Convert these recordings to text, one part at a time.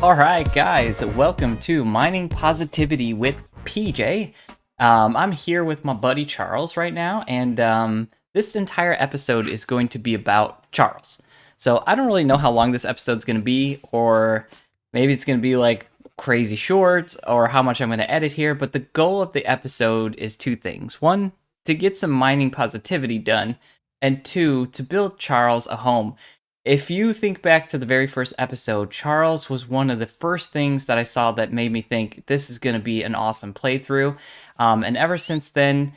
Alright guys, welcome to Mining Positivity with PJ. I'm here with my buddy Charles right now, and this entire episode is going to be about Charles. So I don't really know how long this episode's going to be, or maybe it's going to be like crazy short, or how much I'm going to edit here, but the goal of the episode is two things. One, to get some mining positivity done, and two, to build Charles a home. If you think back to the very first episode, Charles was one of the first things that I saw that made me think this is going to be an awesome playthrough. And ever since then,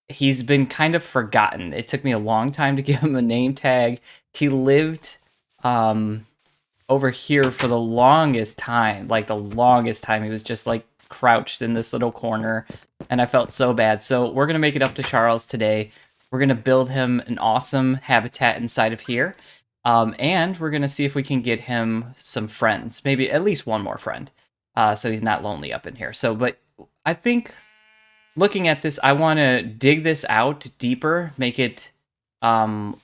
he's been kind of forgotten. It took me a long time to give him a name tag. He lived over here for the longest time. Like the longest time, he was just like crouched in this little corner, and I felt so bad. So we're going to make it up to Charles today. We're going to build him an awesome habitat inside of here. And we're going to see if we can get him some friends, maybe at least one more friend, so he's not lonely up in here. So, but I think looking at this, I want to dig this out deeper, make it a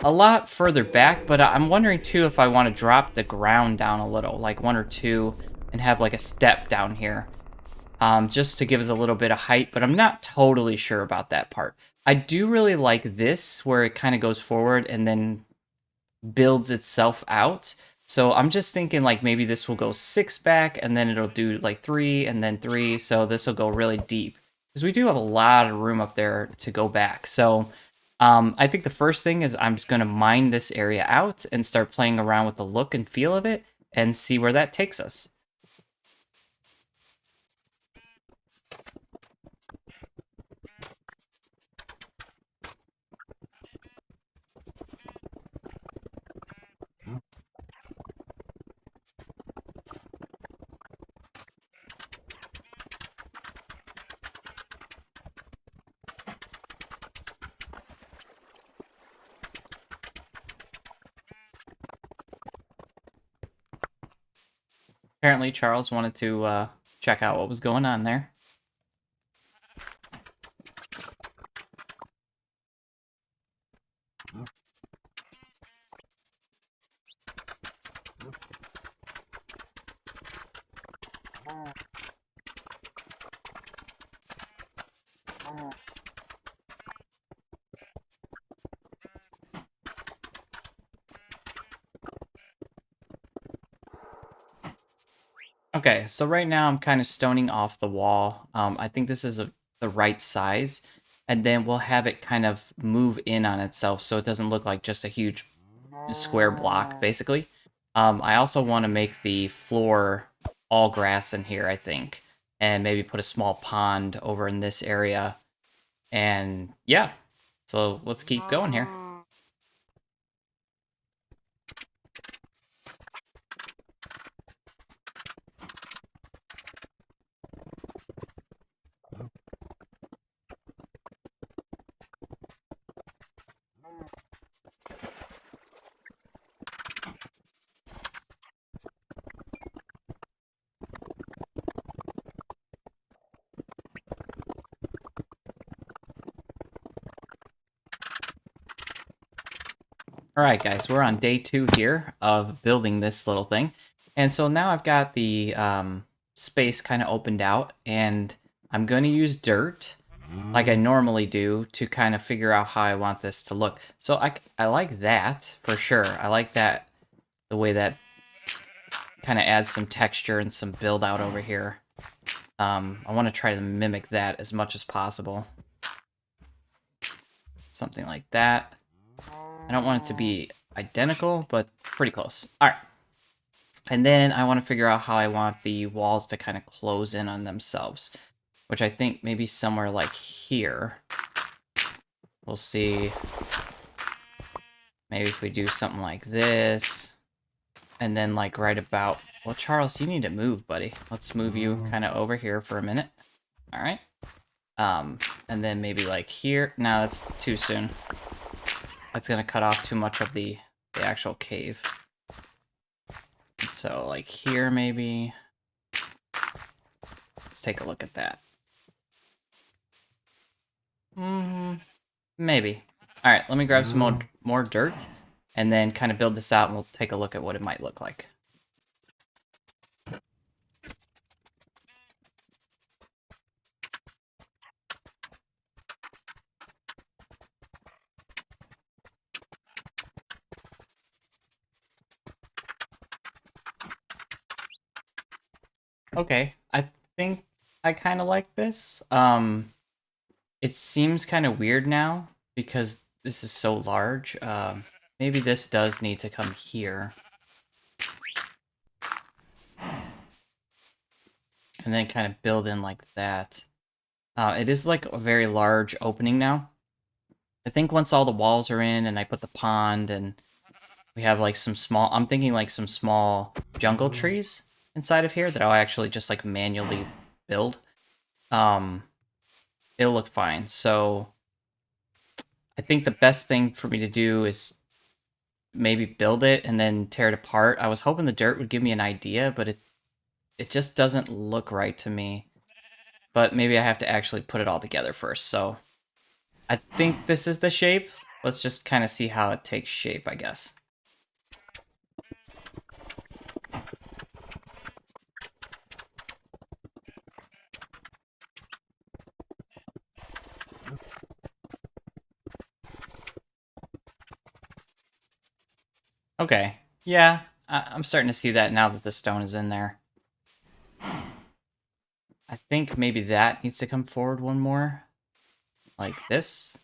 lot further back, but I'm wondering too if I want to drop the ground down a little, like one or two, and have like a step down here, just to give us a little bit of height, but I'm not totally sure about that part. I do really like this, where it kind of goes forward and then builds itself out. So I'm just thinking like maybe this will go 6 back, and then it'll do like 3 and then 3. So this will go really deep, because we do have a lot of room up there to go back. So I think the first thing is I'm just going to mine this area out and start playing around with the look and feel of it and see where that takes us. Apparently, Charles wanted to check out what was going on there. Okay, so right now I'm kind of stoning off the wall. I think this is the right size, and then we'll have it kind of move in on itself so it doesn't look like just a huge square block, basically. I also want to make the floor all grass in here, I think, and maybe put a small pond over in this area. And yeah, so let's keep going here. All right, guys, we're on day 2 here of building this little thing. And so now I've got the space kind of opened out, and I'm going to use dirt like I normally do to kind of figure out how I want this to look. So I like that for sure. I like that, the way that kind of adds some texture and some build out over here. I want to try to mimic that as much as possible. Something like that. I don't want it to be identical, but pretty close. All right. And then I want to figure out how I want the walls to kind of close in on themselves, which I think maybe somewhere like here. We'll see. Maybe if we do something like this, and then like right about... Well, Charles, you need to move, buddy. Let's move you kind of over here for a minute. All right. And then maybe like here. No, that's too soon. That's gonna cut off too much of the actual cave. And so like here maybe. Let's take a look at that. Maybe. All right, let me grab some more dirt. and then kind of build this out, and we'll take a look at what it might look like. Okay, I think I kind of like this. It seems kind of weird now because this is so large. Maybe this does need to come here. And then kind of build in like that. It is like a very large opening now. I think once all the walls are in and I put the pond and we have like some small, I'm thinking like some small jungle trees inside of here that I'll actually just like manually build. Um, it'll look fine. So I think the best thing for me to do is maybe build it and then tear it apart. I was hoping the dirt would give me an idea, but it just doesn't look right to me. But maybe I have to actually put it all together first. So I think this is the shape. Let's just kind of see how it takes shape, I guess. Okay. Yeah, I'm starting to see that now that the stone is in there. I think maybe that needs to come forward one more. Like this.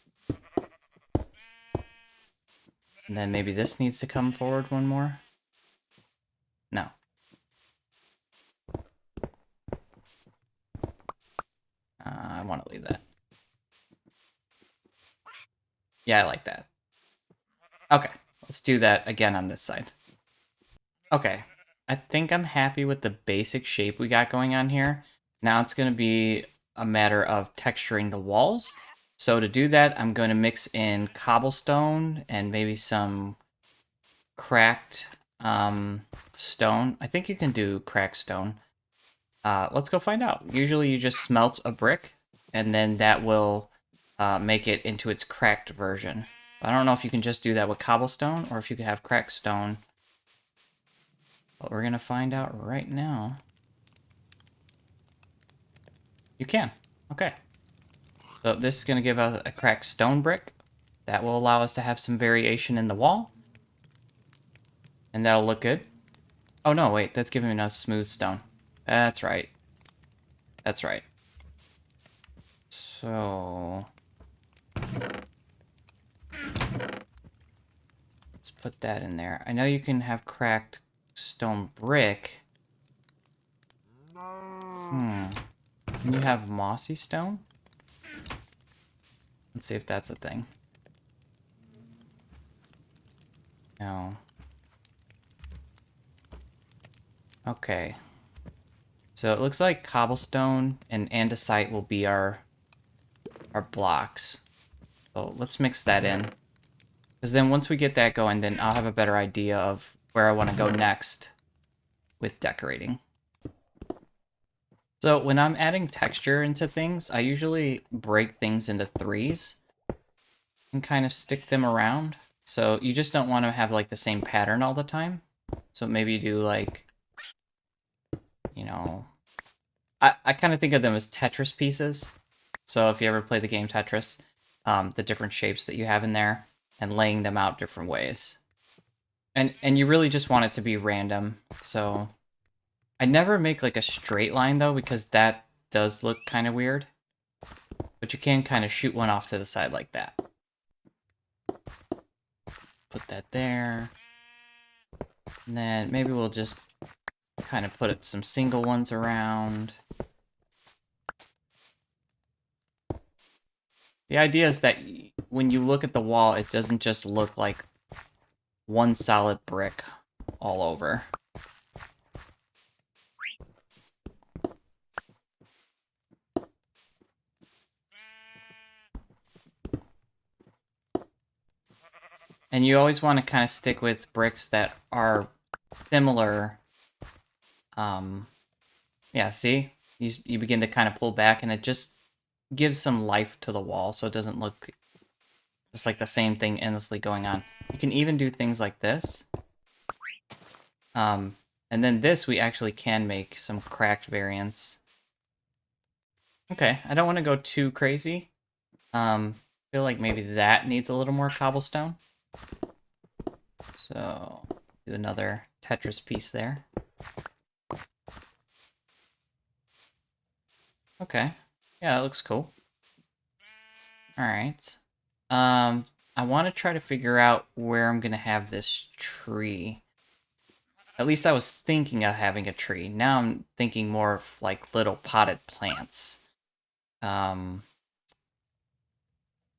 And then maybe this needs to come forward one more. No. I want to leave that. Yeah, I like that. Okay, let's do that again on this side. Okay, I think I'm happy with the basic shape we got going on here. Now it's going to be a matter of texturing the walls. So to do that, I'm going to mix in cobblestone and maybe some cracked stone. I think you can do cracked stone. Let's go find out. Usually you just smelt a brick, and then that will make it into its cracked version. I don't know if you can just do that with cobblestone, or if you can have cracked stone. But we're going to find out right now. You can. Okay. So this is going to give us a cracked stone brick. That will allow us to have some variation in the wall. And that'll look good. Oh no, wait, that's giving us smooth stone. That's right. That's right. So let's put that in there. I know you can have cracked stone brick. Can you have mossy stone? Let's see if that's a thing. No. Okay. So it looks like cobblestone and andesite will be our blocks. So let's mix that in. Because then once we get that going, then I'll have a better idea of where I want to go next with decorating. So when I'm adding texture into things, I usually break things into threes and kind of stick them around. So you just don't want to have like the same pattern all the time. So maybe you do like, you know, I kind of think of them as Tetris pieces. So if you ever play the game Tetris, the different shapes that you have in there and laying them out different ways. And you really just want it to be random. So I never make like a straight line though, because that does look kind of weird. But you can kind of shoot one off to the side like that. Put that there. And then maybe we'll just kind of put some single ones around. The idea is that when you look at the wall, it doesn't just look like one solid brick all over. And you always want to kind of stick with bricks that are similar. Yeah, see? You begin to kind of pull back, and it just gives some life to the wall, so it doesn't look Just like the same thing endlessly going on. You can even do things like this. And then this, we actually can make some cracked variants. Okay, I don't want to go too crazy. Feel like maybe that needs a little more cobblestone. So, do another Tetris piece there. Okay. Yeah, that looks cool. Alright. I want to try to figure out where I'm going to have this tree. At least I was thinking of having a tree. Now I'm thinking more of like little potted plants.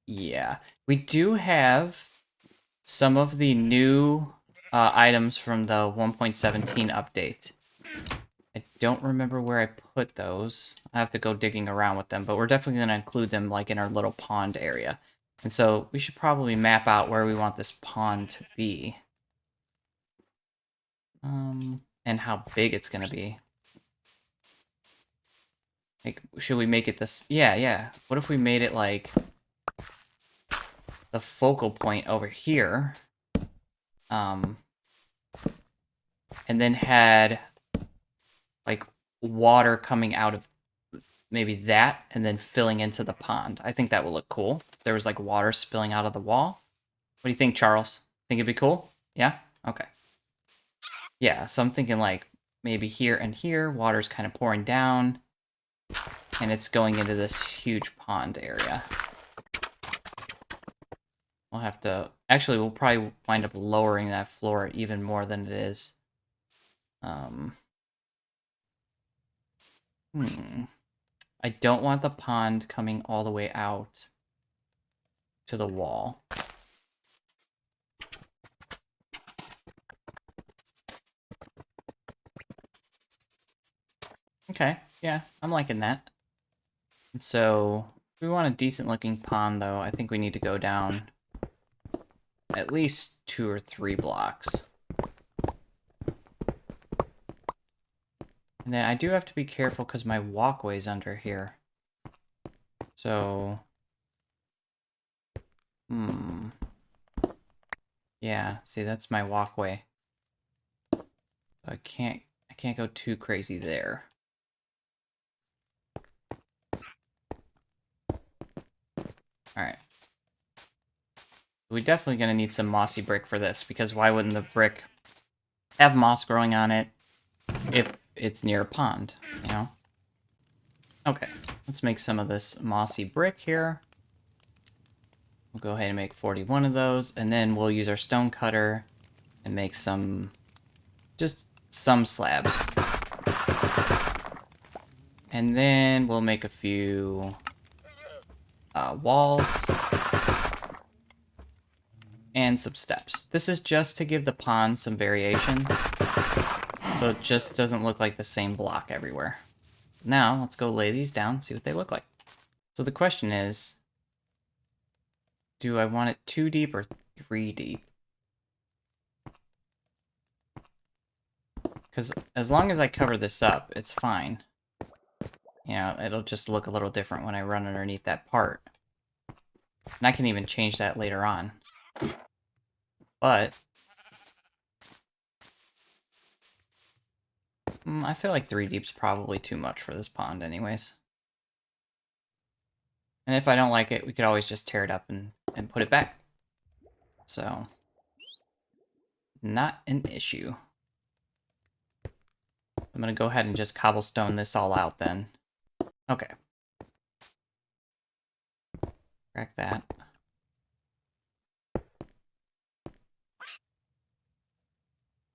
Yeah. We do have some of the new items from the 1.17 update. I don't remember where I put those. I have to go digging around with them, but we're definitely going to include them like in our little pond area. And so we should probably map out where we want this pond to be. And how big it's going to be. Like, should we make it this? Yeah, yeah. What if we made it like the focal point over here? And then had like water coming out of maybe that and then filling into the pond. I think that would look cool. If there was like water spilling out of the wall. What do you think, Charles? Think it'd be cool? Yeah? Okay. Yeah, so I'm thinking like maybe here and here, water's kind of pouring down, and it's going into this huge pond area. We'll have to... Actually, we'll probably wind up lowering that floor even more than it is. I don't want the pond coming all the way out to the wall. Okay, yeah, I'm liking that. And so, if we want a decent-looking pond, though, I think we need to go down at least 2 or 3 blocks. And then I do have to be careful because my walkway's under here. So... Yeah, see, that's my walkway. So I can't go too crazy there. Alright. We're definitely going to need some mossy brick for this, because why wouldn't the brick have moss growing on it if it's near a pond, you know? Okay, let's make some of this mossy brick here. We'll go ahead and make 41 of those, and then we'll use our stone cutter and make some, just some slabs. And then we'll make a few walls and some steps. This is just to give the pond some variation, so it just doesn't look like the same block everywhere. Now, let's go lay these down, see what they look like. So the question is, do I want it 2 deep or 3 deep? Because as long as I cover this up, it's fine. You know, it'll just look a little different when I run underneath that part. And I can even change that later on. But I feel like 3 deep's probably too much for this pond anyways. And if I don't like it, we could always just tear it up and put it back. So, not an issue. I'm going to go ahead and just cobblestone this all out then. Okay. Crack that.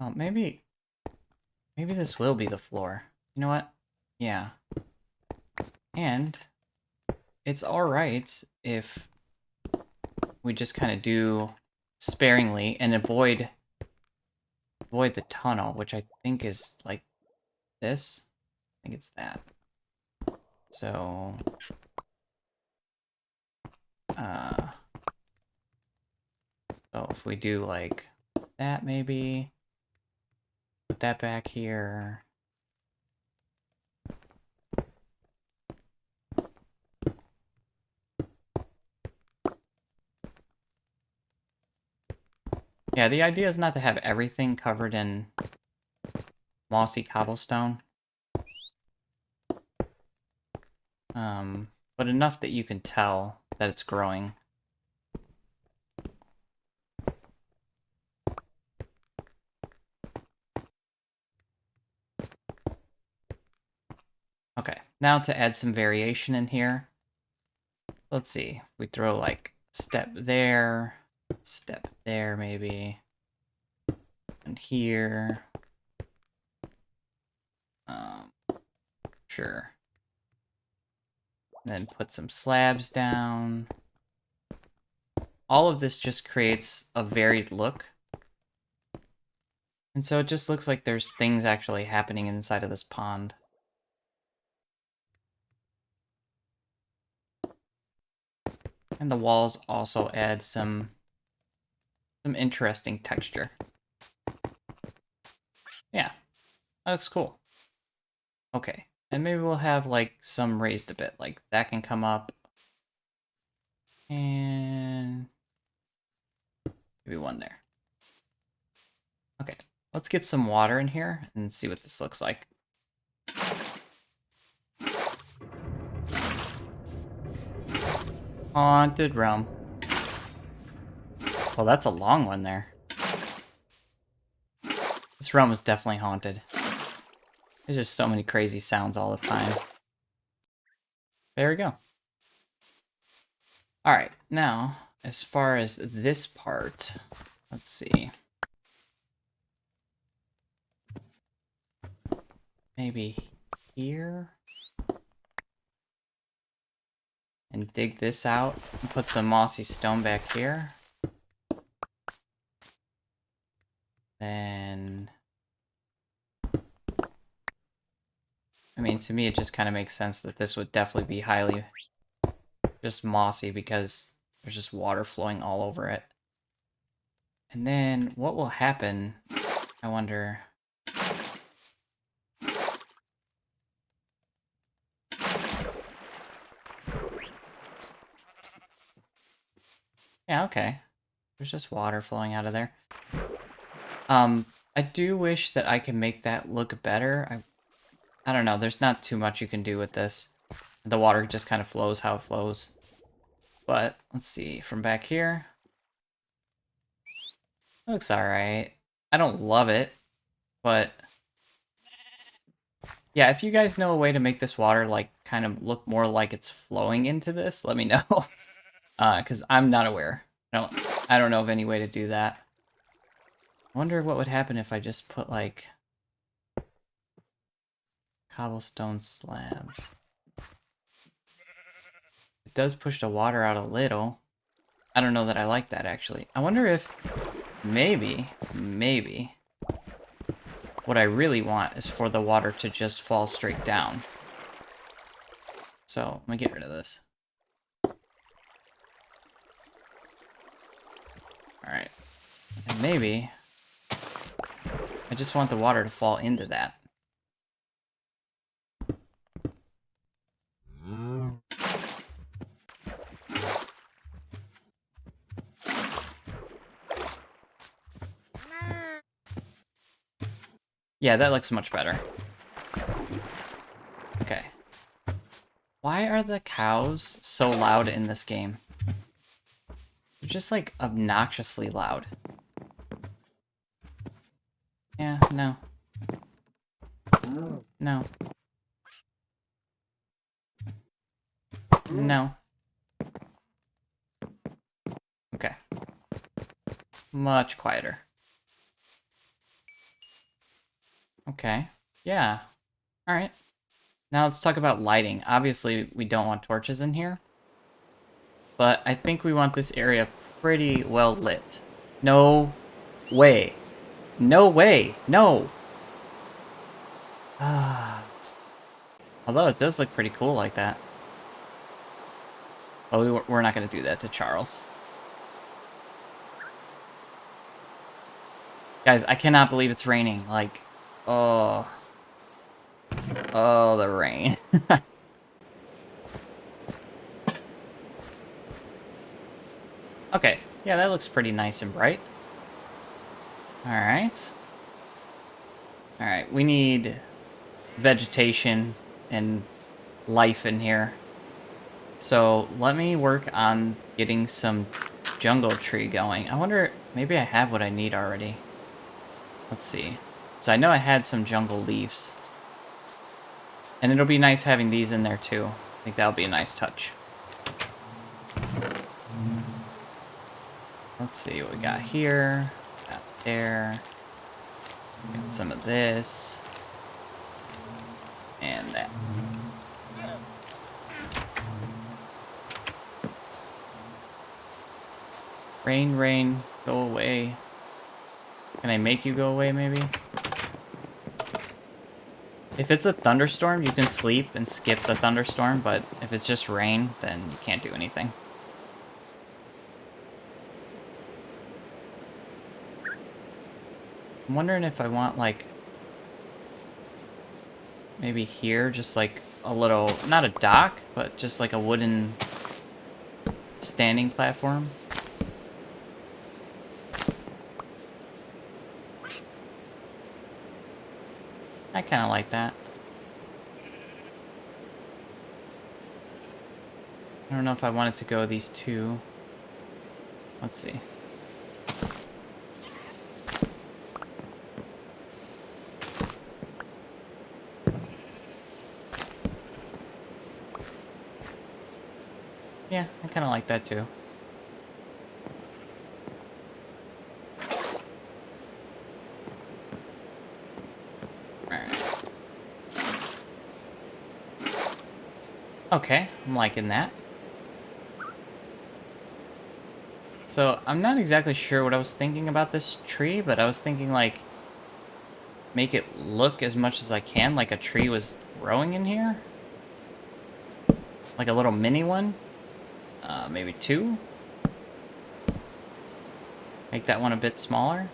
Oh, maybe this will be the floor. You know what? Yeah. And it's alright if we just kind of do sparingly and avoid the tunnel, which I think is like this. I think it's that. So, so if we do like that, maybe put that back here. Yeah, the idea is not to have everything covered in mossy cobblestone. But enough that you can tell that it's growing. Okay, now to add some variation in here. Let's see, we throw like step there maybe, and here. Sure. Then put some slabs down. All of this just creates a varied look. And so it just looks like there's things actually happening inside of this pond. And the walls also add some interesting texture. Yeah, that looks cool. Okay, and maybe we'll have like some raised a bit, like that can come up. And maybe one there. Okay, let's get some water in here and see what this looks like. Haunted realm. Well, that's a long one there. This realm is definitely haunted. There's just so many crazy sounds all the time. There we go. Alright, now, as far as this part, let's see. Maybe here? And dig this out and put some mossy stone back here. Then... I mean, to me, it just kind of makes sense that this would definitely be highly just mossy because there's just water flowing all over it. And then what will happen, I wonder... Yeah, okay. There's just water flowing out of there. I do wish that I could make that look better. I don't know, there's not too much you can do with this. The water just kind of flows how it flows. But, let's see, from back here... Looks alright. I don't love it, but... Yeah, if you guys know a way to make this water, like, kind of look more like it's flowing into this, let me know. Because I'm not aware. I don't know of any way to do that. I wonder what would happen if I just put, like... cobblestone slabs. It does push the water out a little. I don't know that I like that, actually. I wonder if... Maybe... What I really want is for the water to just fall straight down. So, let me get rid of this. Alright. And maybe... I just want the water to fall into that. Yeah, that looks much better. Okay. Why are the cows so loud in this game? They're just, like, obnoxiously loud. Yeah, no. No. No. Okay. Much quieter. Okay. Yeah. Alright. Now let's talk about lighting. Obviously, we don't want torches in here. But I think we want this area pretty well lit. No way. No way. No. Although it does look pretty cool like that. Oh, we're not going to do that to Charles. Guys, I cannot believe it's raining. Like, oh. Oh, the rain. Okay, yeah, that looks pretty nice and bright. Alright. Alright, we need vegetation and life in here. So let me work on getting some jungle tree going. I wonder, maybe I have what I need already. Let's see. So I know I had some jungle leaves. And it'll be nice having these in there too. I think that'll be a nice touch. Let's see what we got here. Got there. Get some of this. And that. Rain, rain, go away. Can I make you go away, maybe? If it's a thunderstorm, you can sleep and skip the thunderstorm, but if it's just rain, then you can't do anything. I'm wondering if I want, like, maybe here, just like a little, not a dock, but just like a wooden standing platform. I kind of like that. I don't know if I wanted to go these two. Let's see. Yeah, I kind of like that too. Okay, I'm liking that. So, I'm not exactly sure what I was thinking about this tree, but I was thinking, like, make it look as much as I can like a tree was growing in here. Like a little mini one. Maybe two. Make that one a bit smaller.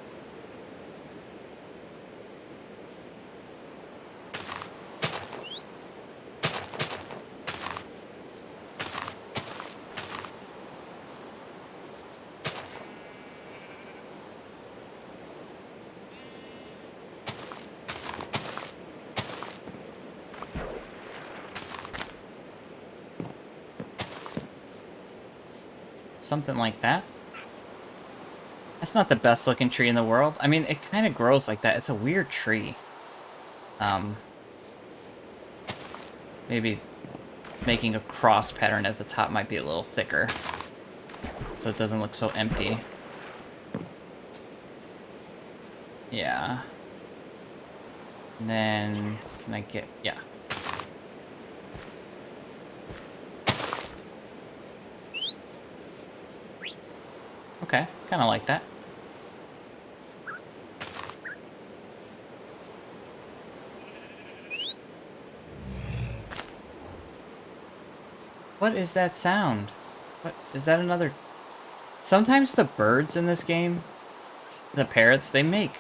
Something like that. That's not the best looking tree in the world. I mean, it kind of grows like that. It's a weird tree. Maybe making a cross pattern at the top might be a little thicker, so it doesn't look so empty. Yeah. And then, can I get, yeah. Okay, kind of like that. What is that sound? What, is that another... Sometimes the birds in this game, the parrots, they make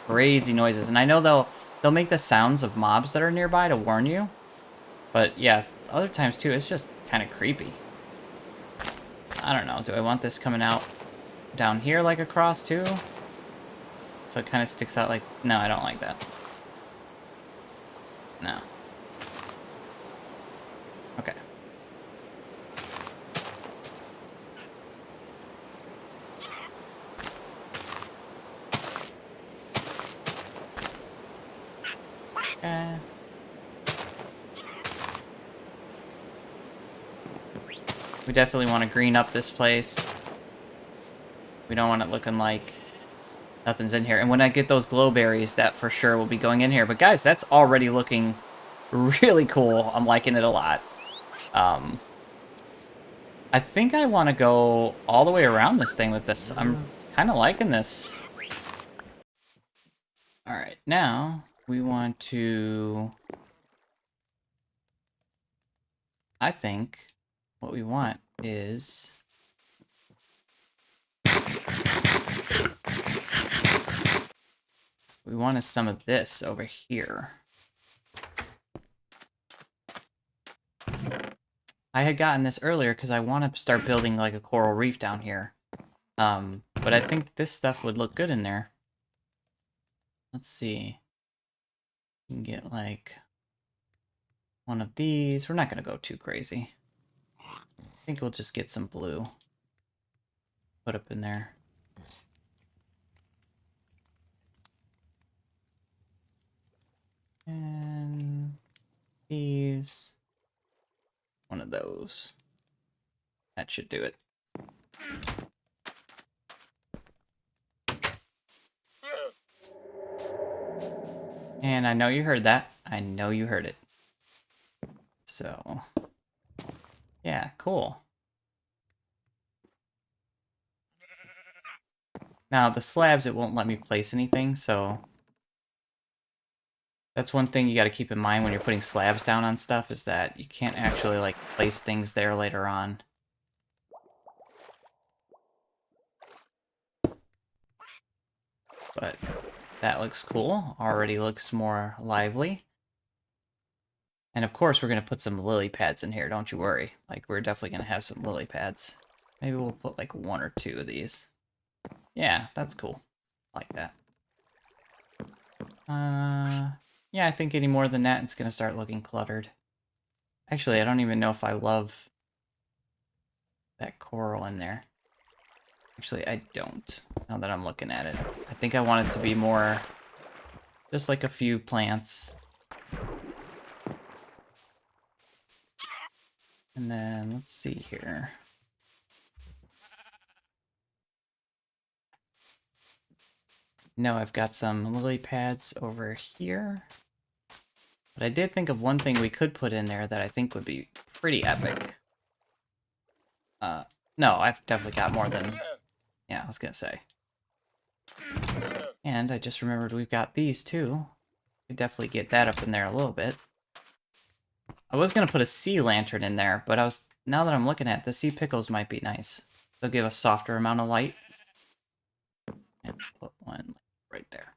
crazy noises. And I know they'll make the sounds of mobs that are nearby to warn you. But yeah, other times too, it's just kind of creepy. I don't know, do I want this coming out down here like across too? So it kind of sticks out like... No, I don't like that. No. Okay. We definitely want to green up this place. We don't want it looking like nothing's in here. And when I get those glow berries, that for sure will be going in here. But guys, that's already looking really cool. I'm liking it a lot. I think I want to go all the way around this thing with this. I'm kind of liking this. All right, now we want to... I think what we want is... We want some of this over here. I had gotten this earlier because I want to start building like a coral reef down here. But I think this stuff would look good in there. let's see. You can get like one of these. We're not going to go too crazy. I think we'll just get some blue. Put up in there. And these. One of those. That should do it. And I know you heard that. I know you heard it. So, yeah, cool. Now, the slabs, it won't let me place anything, so that's one thing you got to keep in mind when you're putting slabs down on stuff, is that you can't actually, like, place things there later on. But that looks cool. Already looks more lively. And of course, we're going to put some lily pads in here, don't you worry. Like, we're definitely going to have some lily pads. Maybe we'll put, like, 1 or 2 of these. Yeah, that's cool. I like that. Yeah, I think any more than that, it's going to start looking cluttered. Actually, I don't even know if I love that coral in there. Actually, I don't, now that I'm looking at it. I think I want it to be more, just like a few plants. And then, let's see here. No, I've got some lily pads over here. But I did think of one thing we could put in there that I think would be pretty epic. No, I've definitely got more than... Yeah, I was gonna say. And I just remembered we've got these too. Could definitely get that up in there a little bit. I was gonna put a sea lantern in there, but now that I'm looking at it, the sea pickles might be nice. They'll give a softer amount of light. And put one right there.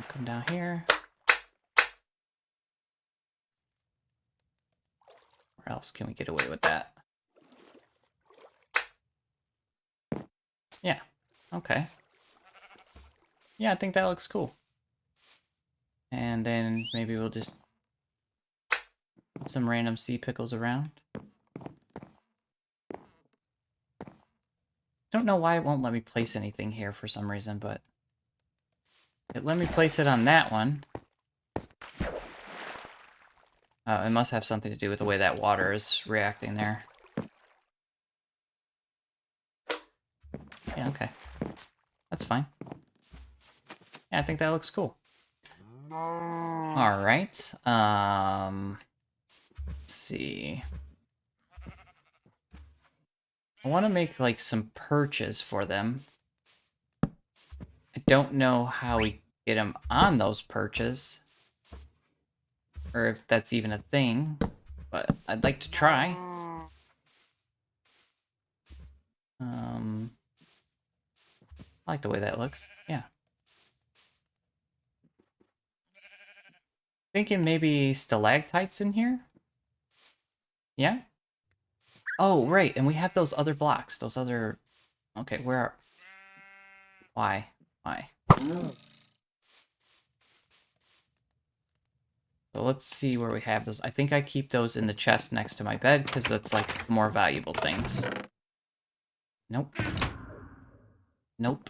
Come down here. Where else can we get away with that? Yeah. Okay. Yeah, I think that looks cool. And then maybe we'll just put some random sea pickles around. Don't know why it won't let me place anything here for some reason, but it let me place it on that one. It must have something to do with the way that water is reacting there. Yeah, okay. That's fine. Yeah, I think that looks cool. Alright. Let's see. I want to make, like, some perches for them. I don't know how we get them on those perches. Or if that's even a thing. But I'd like to try. I like the way that looks. Yeah. Thinking maybe stalactites in here? Yeah? Oh, right, and we have those other blocks. Those other... Okay, where are... Why? Why? So let's see where we have those. I think I keep those in the chest next to my bed, because that's, like, more valuable things. Nope. Nope.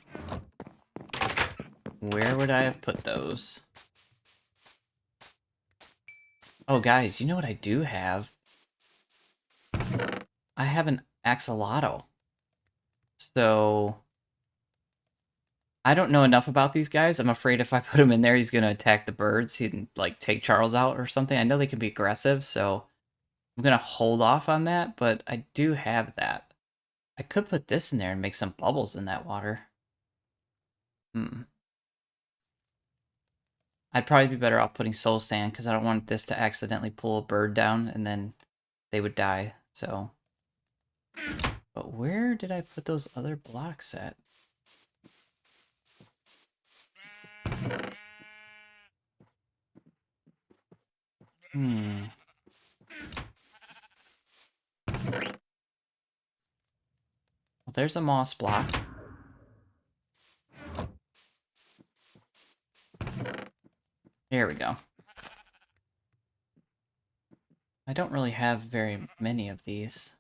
Where would I have put those? Oh, guys, you know what I do have? I have an axolotl. So... I don't know enough about these guys. I'm afraid if I put him in there, he's going to attack the birds. He'd, like, take Charles out or something. I know they can be aggressive, so I'm going to hold off on that, but I do have that. I could put this in there and make some bubbles in that water. I'd probably be better off putting soul sand, because I don't want this to accidentally pull a bird down, and then they would die, so... But where did I put those other blocks at? Well, there's a moss block. Here we go. I don't really have very many of these.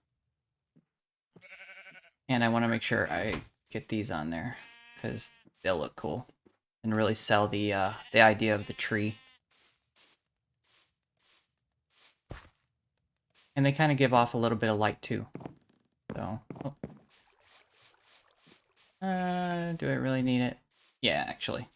And I want to make sure I get these on there, because they'll look cool. And really sell the idea of the tree. And they kind of give off a little bit of light, too. So, oh. Do I really need it? Yeah, actually.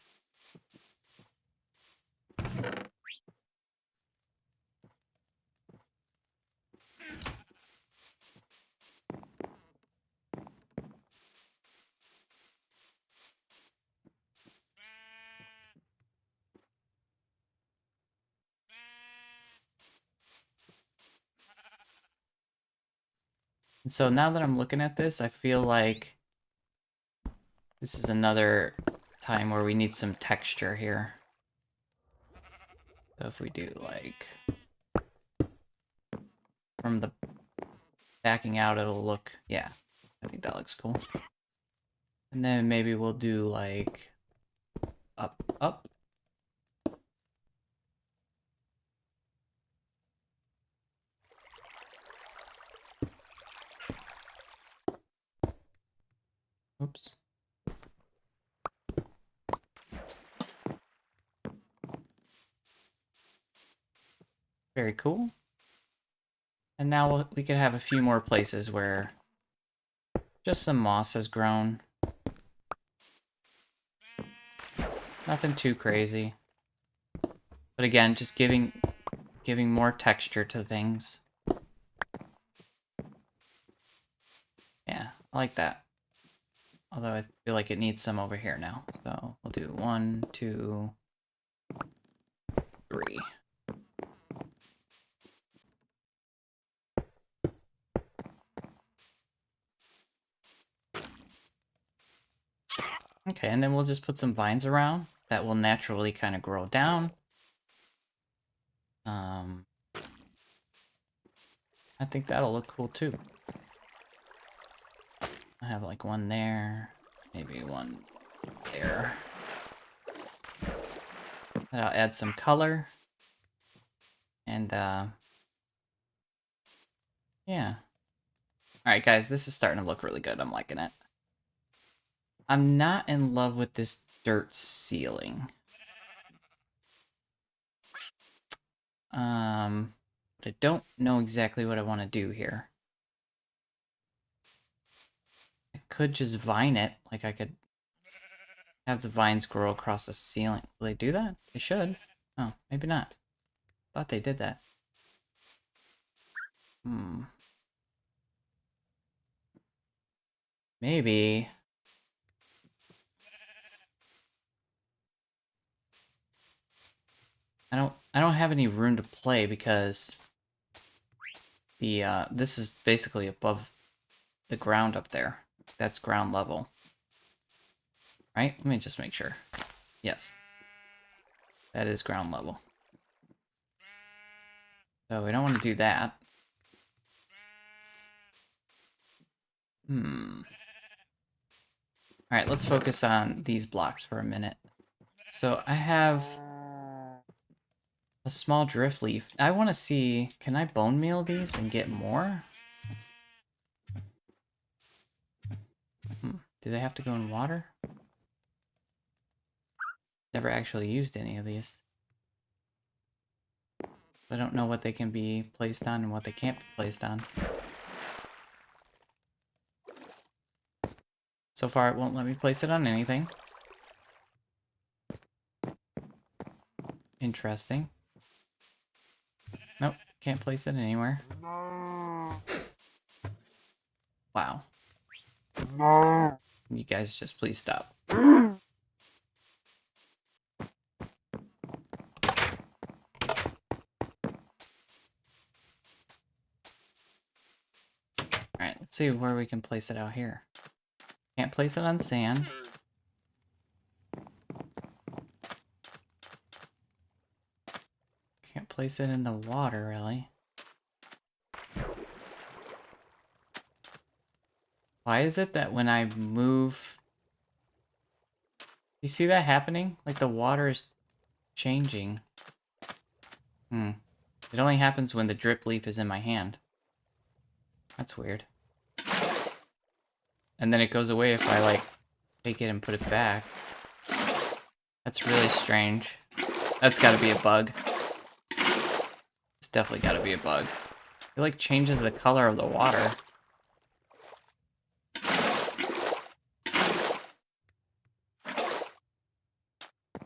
And so now that I'm looking at this, I feel like this is another time where we need some texture here. So if we do, like, from the backing out, it'll look, yeah, I think that looks cool. And then maybe we'll do, like, up, up. Oops. Very cool. And now we can have a few more places where just some moss has grown. Nothing too crazy. But again, just giving more texture to things. Yeah, I like that. Although I feel like it needs some over here now. So we'll do 1, 2, 3. Okay, and then we'll just put some vines around that will naturally kind of grow down. I think that'll look cool too. I have like one there, maybe one there. That'll add some color. And, yeah. Alright, guys, this is starting to look really good. I'm liking it. I'm not in love with this dirt ceiling. But I don't know exactly what I want to do here. I could just vine it. Like, I could have the vines grow across the ceiling. Will they do that? They should. Oh, maybe not. Thought they did that. Maybe. I don't have any room to play because the this is basically above the ground up there. That's ground level. Right? Let me just make sure. Yes. That is ground level. So we don't want to do that. Alright, let's focus on these blocks for a minute. So I have a small drift leaf. I want to see, can I bone meal these and get more? Do they have to go in water? Never actually used any of these. I don't know what they can be placed on and what they can't be placed on. So far, it won't let me place it on anything. Interesting. Nope, can't place it anywhere. Wow. You guys just please stop. Alright, let's see where we can place it out here. Can't place it on sand. Can't place it in the water, really. Why is it that when I move... You see that happening? Like the water is changing. Hmm. It only happens when the drip leaf is in my hand. That's weird. And then it goes away if I, like, take it and put it back. That's really strange. That's gotta be a bug. It's definitely gotta be a bug. It, like, changes the color of the water.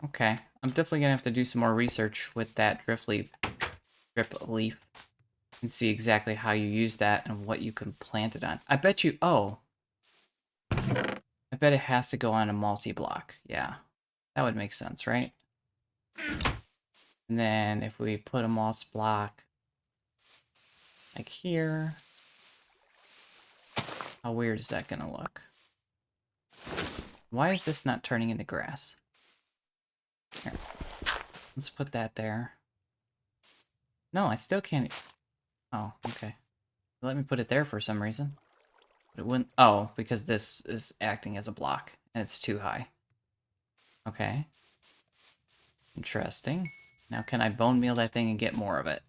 Okay. I'm definitely gonna have to do some more research with that drip leaf and see exactly how you use that and what you can plant it on. I bet you... Oh. I bet it has to go on a multi-block. Yeah. That would make sense, right? And then if we put a moss block like here, how weird is that gonna look? Why is this not turning into grass? Here, let's put that there. No, I still can't. Oh, okay. Let me put it there for some reason. But it wouldn't. Oh, because this is acting as a block and it's too high. Okay. Interesting. Now can I bone meal that thing and get more of it?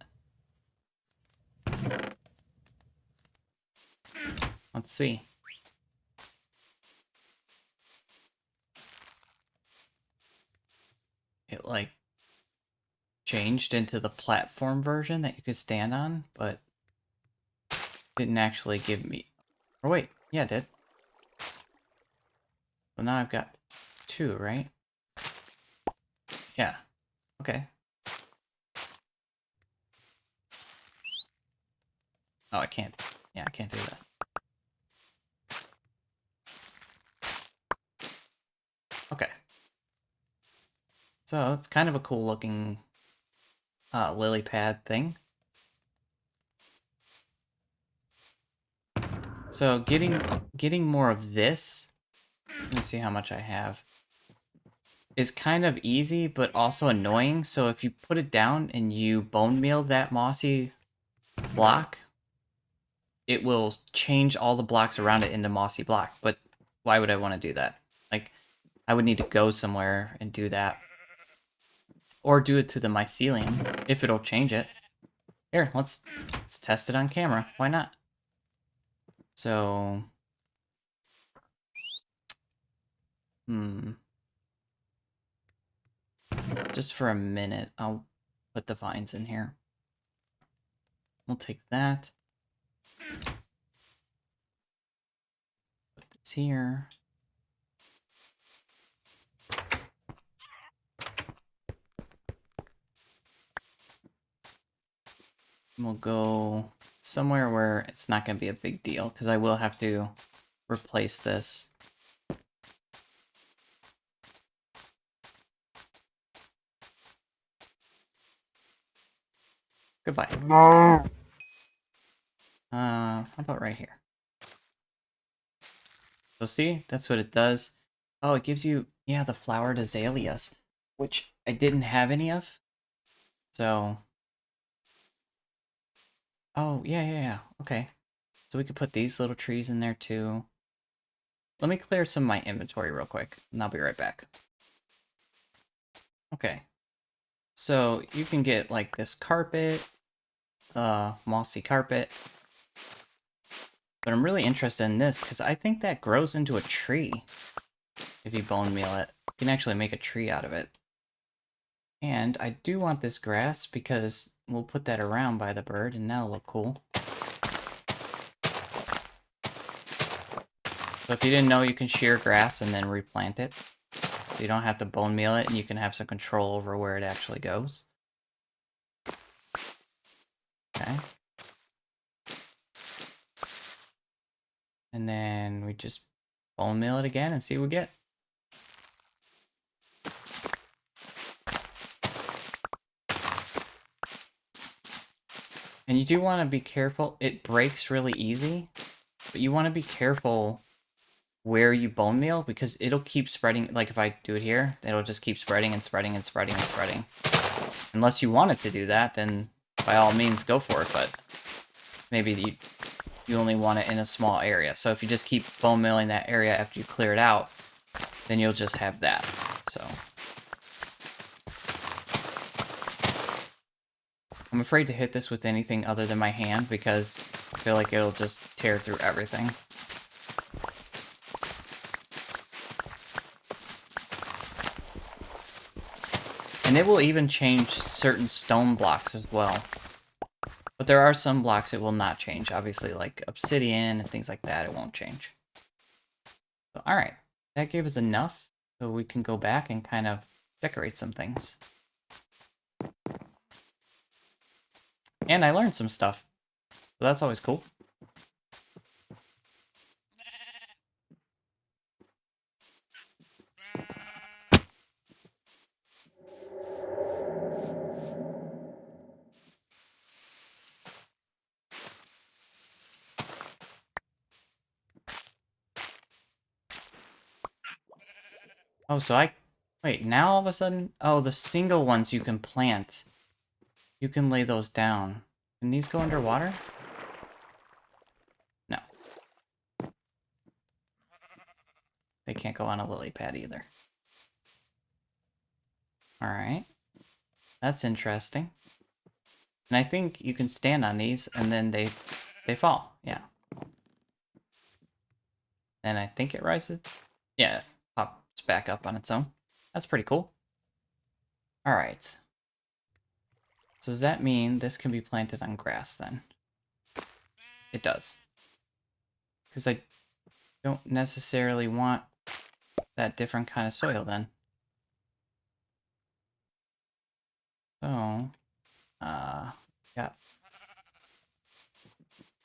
Let's see. It, like, changed into the platform version that you could stand on, but didn't actually give me... Or wait, yeah, it did. So now I've got 2, right? Yeah. Okay. Oh, I can't. Yeah, I can't do that. Okay. So it's kind of a cool looking lily pad thing. So getting more of this, let me see how much I have, is kind of easy but also annoying. So if you put it down and you bone meal that mossy block, it will change all the blocks around it into mossy block. But why would I want to do that? Like, I would need to go somewhere and do that. Or do it to the mycelium, if it'll change it. Here, let's test it on camera. Why not? So... Just for a minute, I'll put the vines in here. We'll take that. Put this here. We'll go somewhere where it's not going to be a big deal, because I will have to replace this. Goodbye. How about right here? So see, that's what it does. Oh, it gives you, yeah, the flowered azaleas, which I didn't have any of. So, oh, yeah. Okay. So we could put these little trees in there too. Let me clear some of my inventory real quick, and I'll be right back. Okay. So you can get like this carpet, mossy carpet. But I'm really interested in this because I think that grows into a tree if you bone meal it. You can actually make a tree out of it. And I do want this grass because we'll put that around by the bird and that'll look cool. So if you didn't know, you can shear grass and then replant it. So you don't have to bone meal it and you can have some control over where it actually goes. Okay. And then we just bone meal it again and see what we get. And you do want to be careful. It breaks really easy, but you want to be careful where you bone meal because it'll keep spreading. Like if I do it here, it'll just keep spreading and spreading and spreading and spreading. Unless you want it to do that, then by all means go for it, but maybe you only want it in a small area. So if you just keep bone milling that area after you clear it out, then you'll just have that. So I'm afraid to hit this with anything other than my hand because I feel like it'll just tear through everything. And it will even change certain stone blocks as well. But there are some blocks it will not change. Obviously, like obsidian and things like that, it won't change. So, alright. That gave us enough so we can go back and kind of decorate some things. And I learned some stuff. So that's always cool. Oh, so wait, now all of a sudden... Oh, the single ones you can plant. You can lay those down. Can these go underwater? No. They can't go on a lily pad either. Alright. That's interesting. And I think you can stand on these and then they fall. Yeah. And I think it rises. Yeah, it pops back up on its own. That's pretty cool. Alright. So does that mean this can be planted on grass then? It does. Because I don't necessarily want that different kind of soil then. So, got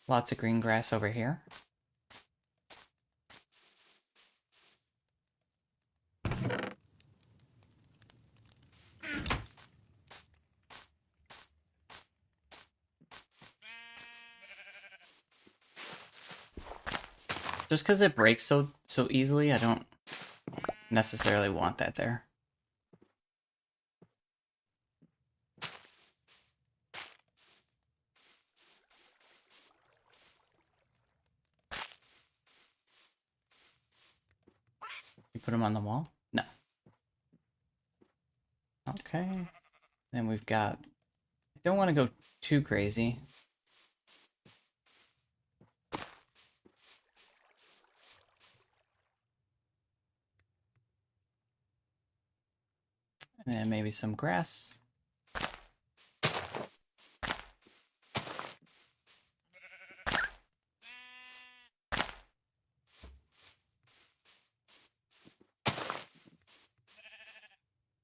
lots of green grass over here. Just because it breaks so easily, I don't necessarily want that there. You put them on the wall? No. Okay. Then we've got... I don't want to go too crazy. And then maybe some grass.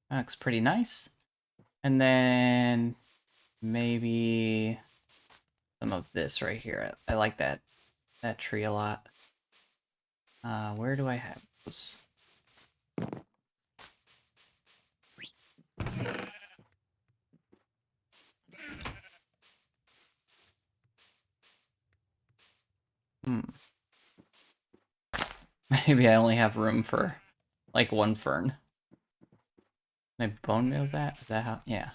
That looks pretty nice. And then maybe some of this right here. I like that tree a lot. Where do I have those? Maybe I only have room for like one fern. Can I bone meal that? Is that how? Yeah.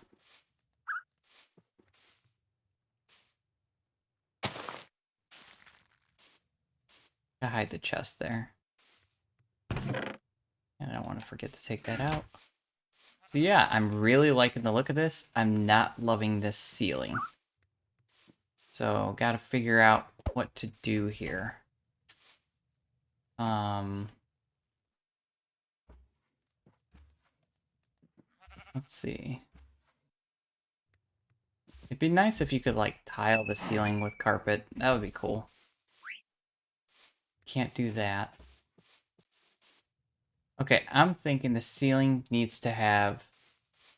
I hide the chest there. And I don't want to forget to take that out. So yeah, I'm really liking the look of this. I'm not loving this ceiling. So gotta figure out what to do here. Let's see. It'd be nice if you could like tile the ceiling with carpet. That would be cool. Can't do that. Okay, I'm thinking the ceiling needs to have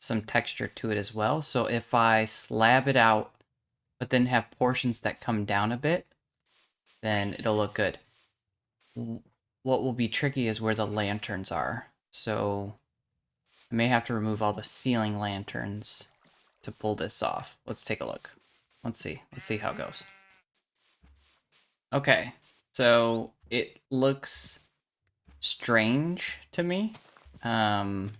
some texture to it as well. So if I slab it out, but then have portions that come down a bit, then it'll look good. What will be tricky is where the lanterns are. So I may have to remove all the ceiling lanterns to pull this off. Let's take a look. Let's see. Let's see how it goes. Okay, so it looks strange to me. I'm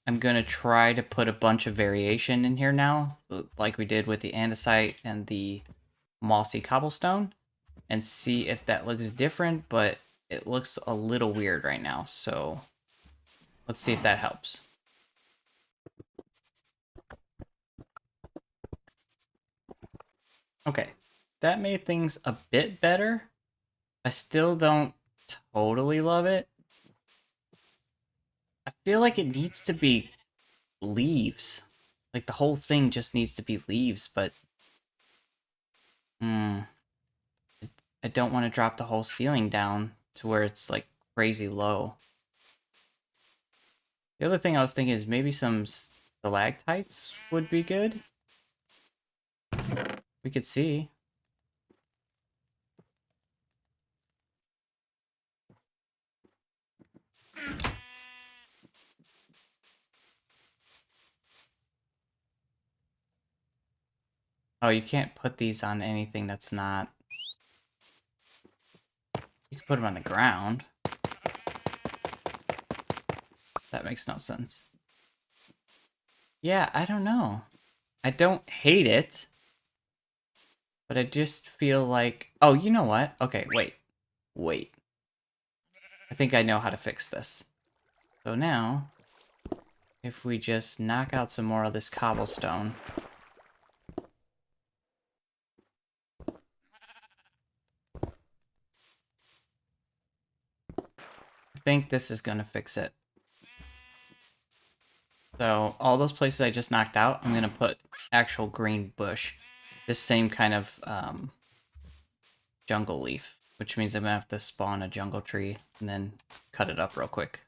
gonna try to put a bunch of variation in here now, like we did with the andesite and the mossy cobblestone, and see if that looks different, but it looks a little weird right now, so let's see if that helps. Okay, that made things a bit better. I still don't totally love it. I feel like it needs to be leaves. Like the whole thing just needs to be leaves, but hmm, I don't want to drop the whole ceiling down to where it's like crazy low. The other thing I was thinking is maybe some stalactites would be good. We could see. Oh, you can't put these on anything that's not... You can put them on the ground. That makes no sense. Yeah, I don't know. I don't hate it. But I just feel like... Oh, you know what? Okay, wait. Wait. I think I know how to fix this. So now, if we just knock out some more of this cobblestone... I think this is gonna fix it. So all those places I just knocked out, I'm gonna put actual green bush. This same kind of jungle leaf, which means I'm gonna have to spawn a jungle tree and then cut it up real quick.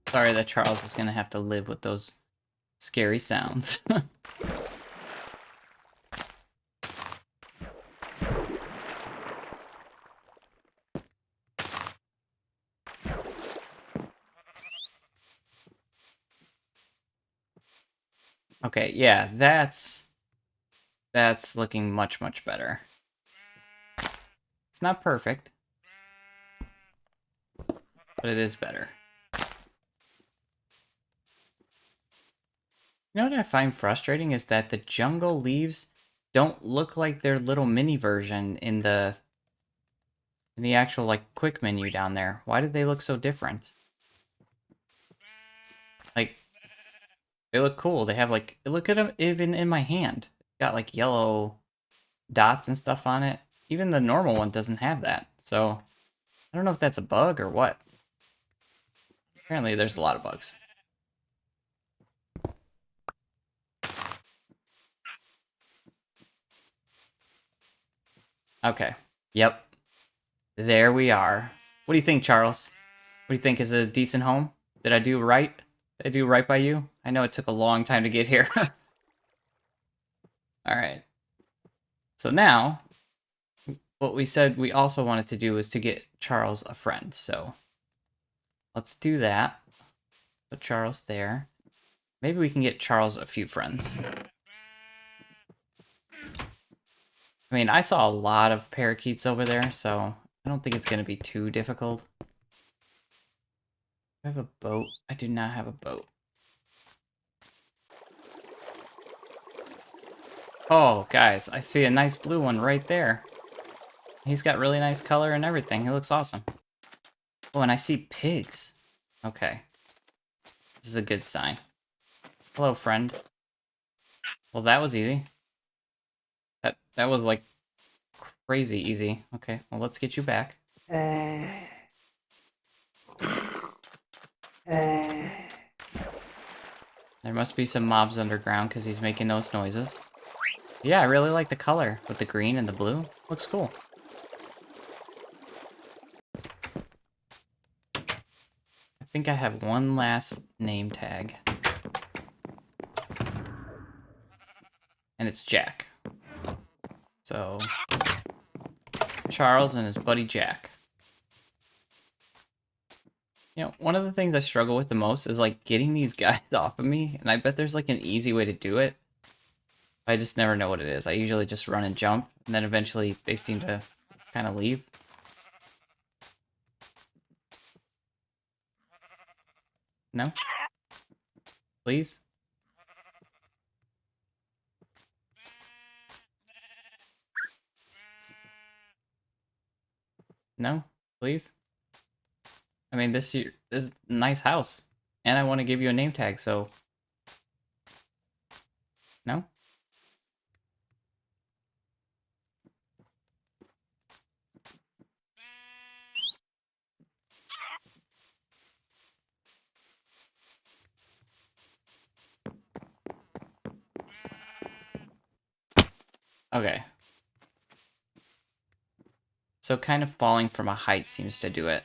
Sorry that Charles is gonna have to live with those scary sounds. Okay, yeah, that's looking much, much better. It's not perfect, but it is better. You know what I find frustrating is that the jungle leaves don't look like their little mini version in the actual like quick menu down there. Why did they look so different? Like they look cool. They have like look at them even in my hand. Got like yellow dots and stuff on it. Even the normal one doesn't have that. So I don't know if that's a bug or what. Apparently there's a lot of bugs. Okay. Yep. There we are. What do you think, Charles? What do you think? Is it a decent home? Did I do right? Did I do right by you? I know it took a long time to get here. All right. So now, what we said we also wanted to do was to get Charles a friend. So let's do that. Put Charles there. Maybe we can get Charles a few friends. I mean, I saw a lot of parakeets over there, so I don't think it's going to be too difficult. I have a boat. I do not have a boat. Oh, guys, I see a nice blue one right there. He's got really nice color and everything. He looks awesome. Oh, and I see pigs. Okay. This is a good sign. Hello, friend. Well, that was easy. That was, like, crazy easy. Okay, well, let's get you back. There must be some mobs underground because he's making those noises. Yeah, I really like the color with the green and the blue. Looks cool. I think I have one last name tag. And it's Jack. So, Charles and his buddy Jack. You know, one of the things I struggle with the most is, like, getting these guys off of me. And I bet there's, like, an easy way to do it. I just never know what it is. I usually just run and jump. And then eventually they seem to kind of leave. No? Please? No? Please? I mean, this is a nice house, and I want to give you a name tag. So no. Okay. So kind of falling from a height seems to do it.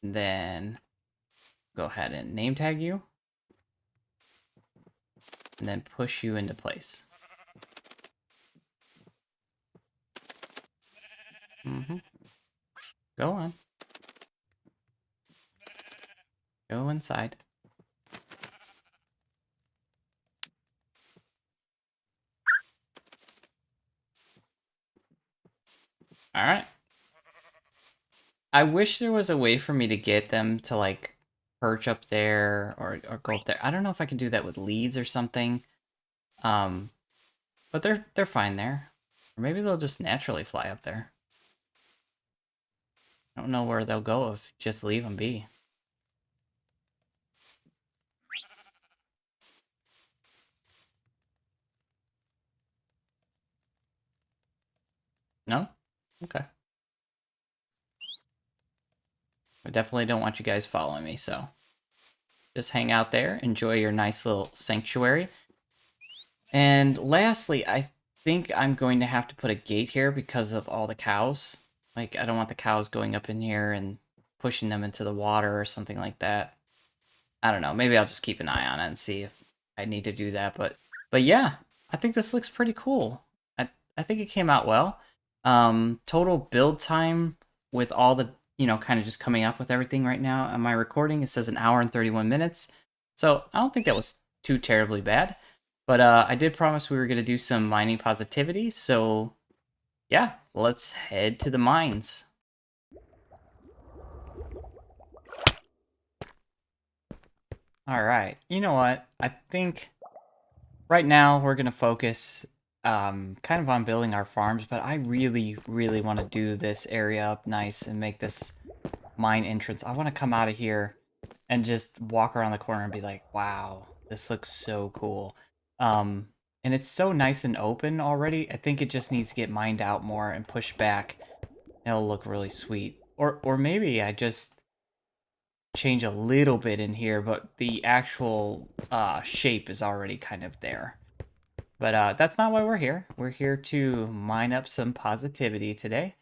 And then go ahead and name tag you, and then push you into place. Go on. Go inside. All right. I wish there was a way for me to get them to like perch up there or go up there. I don't know if I can do that with leads or something. Um, but they're fine there. Or maybe they'll just naturally fly up there. I don't know where they'll go if just leave them be. No? Okay. I definitely don't want you guys following me, so just hang out there, enjoy your nice little sanctuary. And lastly, I think I'm going to have to put a gate here because of all the cows. Like, I don't want the cows going up in here and pushing them into the water or something like that. I don't know. Maybe I'll just keep an eye on it and see if I need to do that. But yeah, I think this looks pretty cool. I think it came out well. Total build time with all the, kind of just coming up with everything right now on my recording, it says 1 hour and 31 minutes. So I don't think that was too terribly bad. But I did promise we were going to do some mining positivity. So yeah, let's head to the mines. All right. You know what? I think right now we're going to focus kind of on building our farms, but I really, really want to do this area up nice and make this mine entrance. I want to come out of here and just walk around the corner and be like, wow, this looks so cool. And it's so nice and open already. I think it just needs to get mined out more and pushed back. It'll look really sweet. Or maybe I just change a little bit in here, but the actual shape is already kind of there. But that's not why we're here. We're here to mine up some positivity today.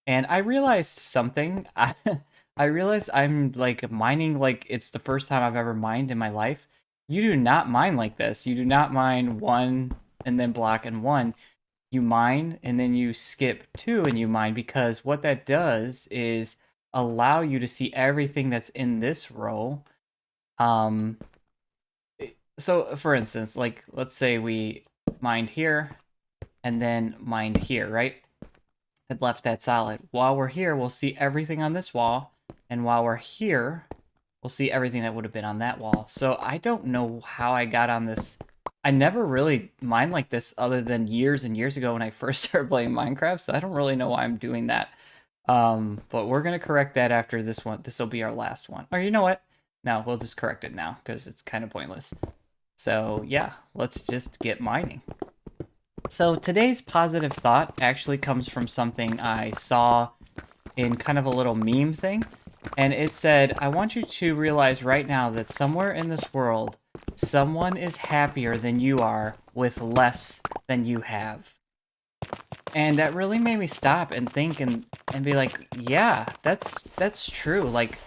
And I realized something. I realized I'm like mining like it's the first time I've ever mined in my life. You do not mine like this. You do not mine one and then block and one. You mine and then you skip two and you mine, because what that does is allow you to see everything that's in this row. Um, so for instance, like let's say we mined here and then mined here, right? And left that solid. While we're here, we'll see everything on this wall, and while we're here, we'll see everything that would have been on that wall. So I don't know how I got on this. I never really mined like this other than years and years ago when I first started playing Minecraft, so I don't really know why I'm doing that. But we're gonna correct that after this one. This will be our last one. Or you know what? No, we'll just correct it now because it's kind of pointless. So yeah, let's just get mining. So today's positive thought actually comes from something I saw in kind of a little meme thing. And it said, I want you to realize right now that somewhere in this world, someone is happier than you are with less than you have. And that really made me stop and think and be like, yeah, that's true. Like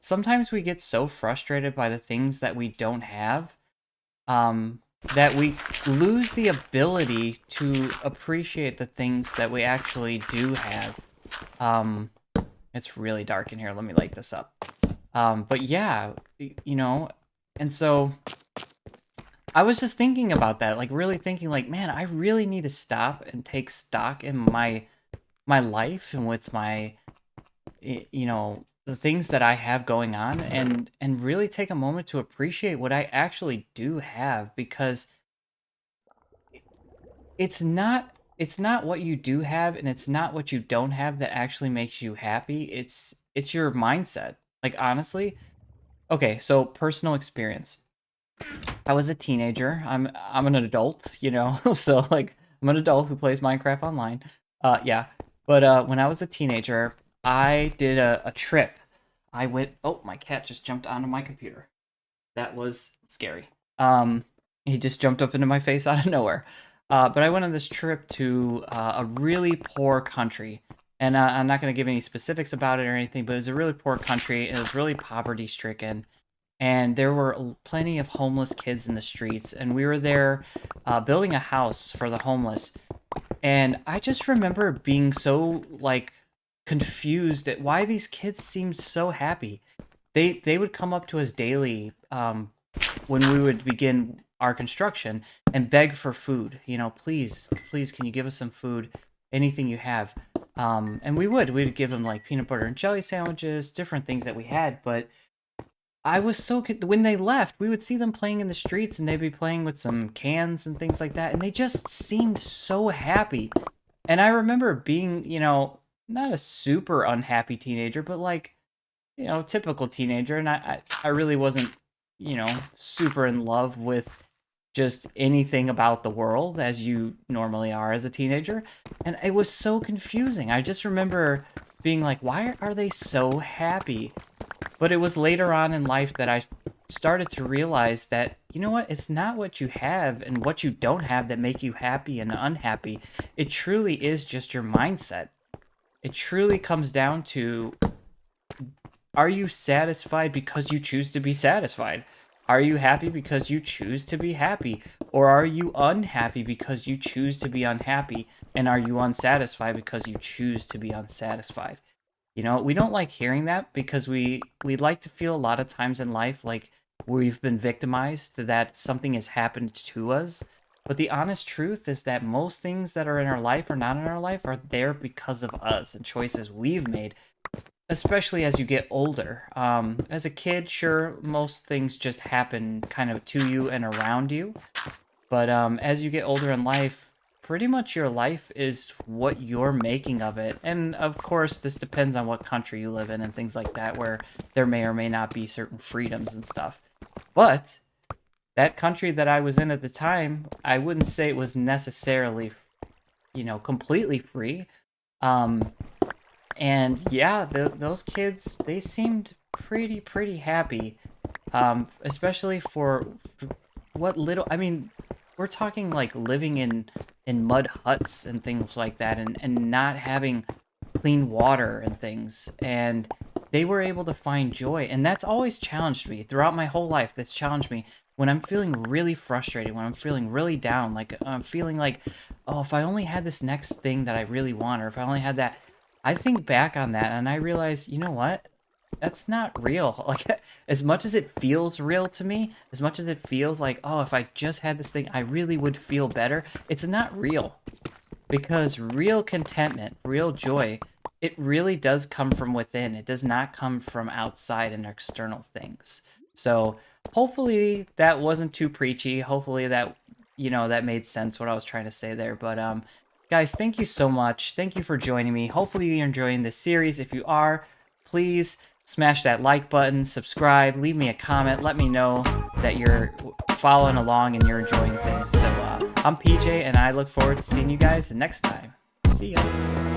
sometimes we get so frustrated by the things that we don't have, that we lose the ability to appreciate the things that we actually do have. It's really dark in here. Let me light this up. But yeah, and so I was just thinking about that, like really thinking like, man, I really need to stop and take stock in my life and with my, the things that I have going on, and really take a moment to appreciate what I actually do have, because it's not what you do have and it's not what you don't have that actually makes you happy. it's your mindset. Like, honestly, okay, so personal experience. I was a teenager. I'm an adult, you know. So like I'm an adult who plays Minecraft online. Yeah. But when I was a teenager, I did a trip. I went, oh, my cat just jumped onto my computer. That was scary. He just jumped up into my face out of nowhere. But I went on this trip to a really poor country. And I'm not going to give any specifics about it or anything, but it was a really poor country. It was really poverty stricken, and there were plenty of homeless kids in the streets, and we were there building a house for the homeless. And I just remember being so like confused at why these kids seemed so happy. They would come up to us daily, when we would begin our construction, and beg for food. You know, please, can you give us some food? Anything you have. And we'd give them like peanut butter and jelly sandwiches, different things that we had. But I was so when they left, we would see them playing in the streets, and they'd be playing with some cans and things like that, and they just seemed so happy. And I remember being, not a super unhappy teenager, but like, typical teenager, and I really wasn't, super in love with just anything about the world as you normally are as a teenager. And it was so confusing. I just remember being like, why are they so happy? But it was later on in life that I started to realize that, you know what, it's not what you have and what you don't have that make you happy and unhappy. It truly is just your mindset. It truly comes down to, are you satisfied because you choose to be satisfied? Are you happy because you choose to be happy? Or are you unhappy because you choose to be unhappy? And are you unsatisfied because you choose to be unsatisfied? We don't like hearing that because we like to feel a lot of times in life like we've been victimized, that something has happened to us. But the honest truth is that most things that are in our life or not in our life are there because of us and choices we've made, especially as you get older. As a kid, sure, most things just happen kind of to you and around you. But as you get older in life, pretty much your life is what you're making of it. And of course, this depends on what country you live in and things like that, where there may or may not be certain freedoms and stuff. But that country that I was in at the time, I wouldn't say it was necessarily, completely free. Um, and yeah, those kids, they seemed pretty happy, especially for what little. I mean, we're talking like living in mud huts and things like that, and not having clean water and things. And they were able to find joy, and that's always challenged me throughout my whole life. That's challenged me when I'm feeling really frustrated, when I'm feeling really down, like I'm feeling like, oh, if I only had this next thing that I really want, or if I only had that. I think back on that and I realize, you know what? That's not real. Like, as much as it feels real to me, as much as it feels like, oh, if I just had this thing, I really would feel better, it's not real. Because real contentment, real joy, it really does come from within. It does not come from outside and external things. So hopefully that wasn't too preachy. Hopefully that, that made sense what I was trying to say there. But guys, thank you so much. Thank you for joining me. Hopefully you're enjoying this series. If you are, please smash that like button, subscribe, leave me a comment. Let me know that you're following along and you're enjoying things. So I'm PJ, and I look forward to seeing you guys next time. See ya.